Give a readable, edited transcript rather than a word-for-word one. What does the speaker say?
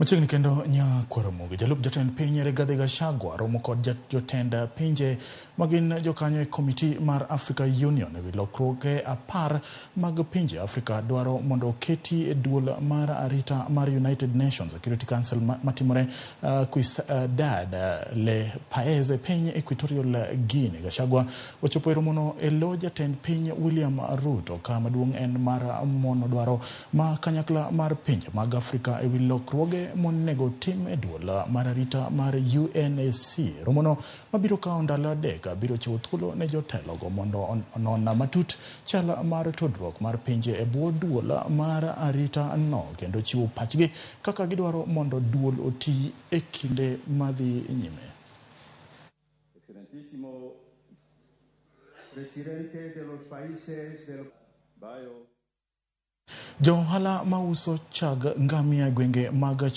Machiegni kendo Ramogi jalup jatend piny Rigathi Gachagua romo kod jotend pinje magin jokanyo e komiti mar Africa Union ewi lokruoge 10 mag pinje Afrika dwaro mondo oketi e duol mar arita mar United Nations Security Council matimore le paese piny Equatorial Guinea. Gachagua ochopo e romono e lo jatend piny William Ruto ka maduong' en mar mono dwaro ma kanyakla mar pinje mag Afrika ewi lokruoge monego tim e duol mar arita mar UNSC. Romono mabiro kawo ndalo adek biro chiwo thuolo ne jotelogo mondo onon matut chal mar tudruok mar pinje e bwo duol mar arita no kendo chiwo pachgi kaka gidwaro mondo duol oti e kinde madhi nyime. Excelentísimo presidente de los países del Johala mauso chag ngamia gwenge mag